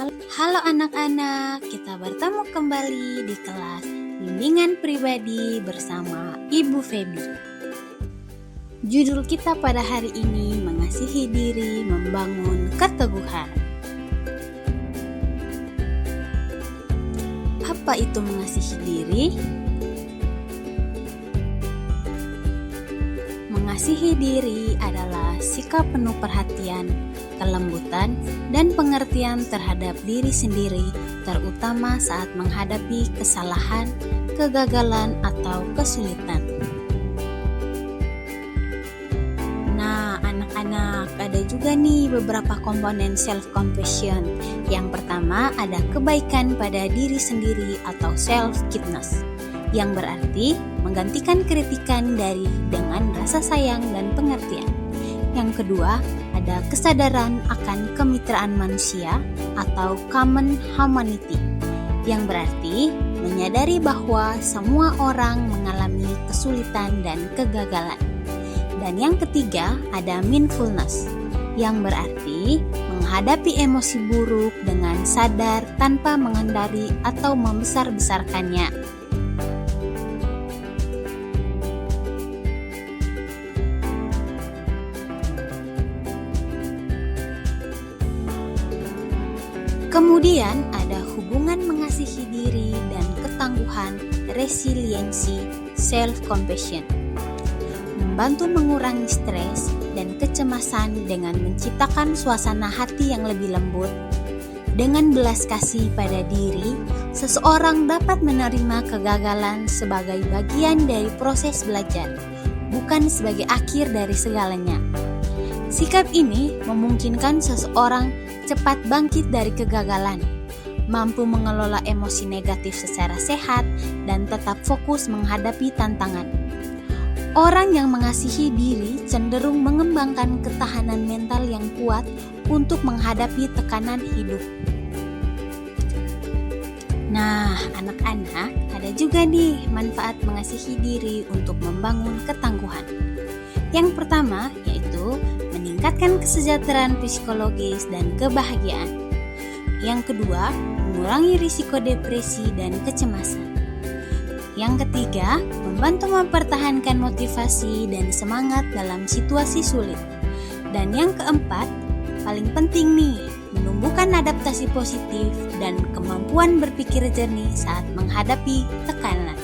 Halo anak-anak, kita bertemu kembali di kelas bimbingan pribadi bersama Ibu Feby. Judul kita pada hari ini mengasihi diri, membangun keteguhan. Apa itu mengasihi diri? Mengasihi diri adalah sikap penuh perhatian, kelembutan, dan pengertian terhadap diri sendiri, terutama saat menghadapi kesalahan, kegagalan, atau kesulitan. Nah, anak-anak, ada juga nih beberapa komponen self-compassion. Yang pertama, ada kebaikan pada diri sendiri atau self-kindness, yang berarti menggantikan kritikan dengan rasa sayang dan pengertian. Yang kedua, ada kesadaran akan kemitraan manusia atau common humanity, yang berarti menyadari bahwa semua orang mengalami kesulitan dan kegagalan. Dan yang ketiga, ada mindfulness, yang berarti menghadapi emosi buruk dengan sadar tanpa menghindari atau membesar-besarkannya. Kemudian ada hubungan mengasihi diri dan ketangguhan, resiliensi, self-compassion. Membantu mengurangi stres dan kecemasan dengan menciptakan suasana hati yang lebih lembut. Dengan belas kasih pada diri, seseorang dapat menerima kegagalan sebagai bagian dari proses belajar, bukan sebagai akhir dari segalanya. Sikap ini memungkinkan seseorang cepat bangkit dari kegagalan, mampu mengelola emosi negatif secara sehat, dan tetap fokus menghadapi tantangan. Orang yang mengasihi diri cenderung mengembangkan ketahanan mental yang kuat untuk menghadapi tekanan hidup. Nah, anak-anak, ada juga nih manfaat mengasihi diri untuk membangun ketangguhan. Yang pertama yaitu meningkatkan kesejahteraan psikologis dan kebahagiaan. Yang kedua, mengurangi risiko depresi dan kecemasan. Yang ketiga, membantu mempertahankan motivasi dan semangat dalam situasi sulit. Dan yang keempat, paling penting nih, menumbuhkan adaptasi positif dan kemampuan berpikir jernih saat menghadapi tekanan.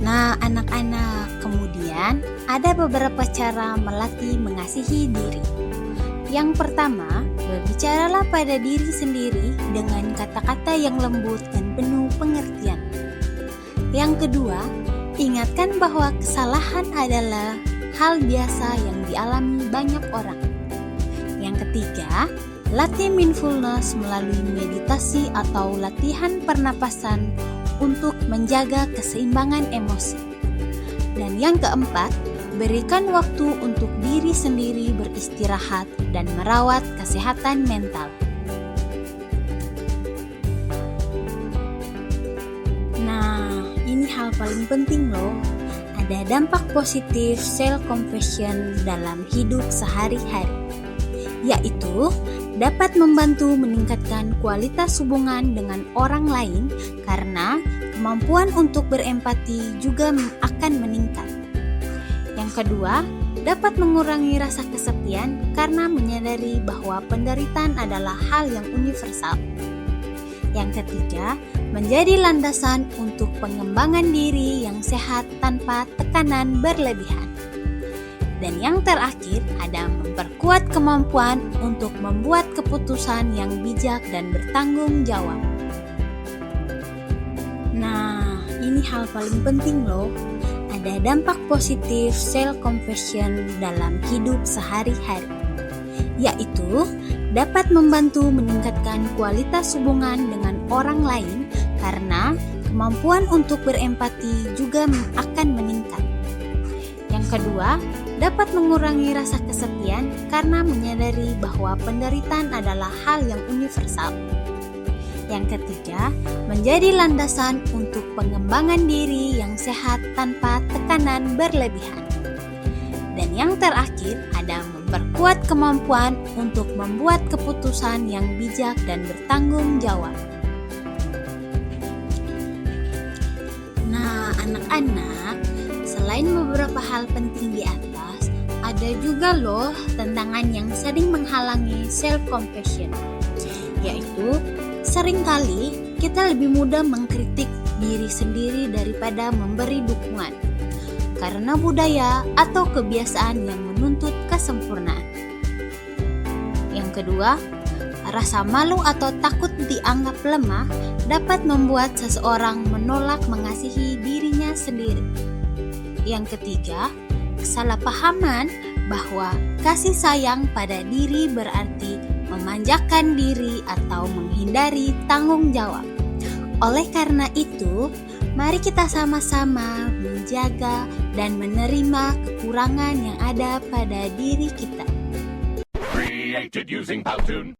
Nah, anak-anak, kemudian ada beberapa cara melatih mengasihi diri. Yang pertama, berbicaralah pada diri sendiri dengan kata-kata yang lembut dan penuh pengertian. Yang kedua, ingatkan bahwa kesalahan adalah hal biasa yang dialami banyak orang. Yang ketiga, latih mindfulness melalui meditasi atau latihan pernapasan untuk menjaga keseimbangan emosi. Dan yang keempat, berikan waktu untuk diri sendiri beristirahat dan merawat kesehatan mental. Nah, ini hal paling penting loh. Ada dampak positif self-compassion dalam hidup sehari-hari, yaitu dapat membantu meningkatkan kualitas hubungan dengan orang lain karena kemampuan untuk berempati juga akan meningkat. Yang kedua, dapat mengurangi rasa kesepian karena menyadari bahwa penderitaan adalah hal yang universal. Yang ketiga, menjadi landasan untuk pengembangan diri yang sehat tanpa tekanan berlebihan. Dan yang terakhir, ada memperkuat kemampuan untuk membuat keputusan yang bijak dan bertanggung jawab. Nah, ini hal paling penting loh. Ada dampak positif self-compassion dalam hidup sehari-hari, yaitu dapat membantu meningkatkan kualitas hubungan dengan orang lain karena kemampuan untuk berempati juga akan meningkat. Yang kedua, dapat mengurangi rasa kesepian karena menyadari bahwa penderitaan adalah hal yang universal. Yang ketiga, menjadi landasan untuk pengembangan diri yang sehat tanpa tekanan berlebihan. Dan yang terakhir ada memperkuat kemampuan untuk membuat keputusan yang bijak dan bertanggung jawab. Nah, anak-anak, selain beberapa hal penting di atas, ada juga loh tantangan yang sering menghalangi self-compassion, yaitu seringkali kita lebih mudah mengkritik diri sendiri daripada memberi dukungan karena budaya atau kebiasaan yang menuntut kesempurnaan. Yang kedua, rasa malu atau takut dianggap lemah dapat membuat seseorang menolak mengasihi dirinya sendiri. Yang ketiga, kesalahpahaman bahwa kasih sayang pada diri berarti memanjakan diri atau menghindari tanggung jawab. Oleh karena itu, mari kita sama-sama menjaga dan menerima kekurangan yang ada pada diri kita. Created using Powtoon.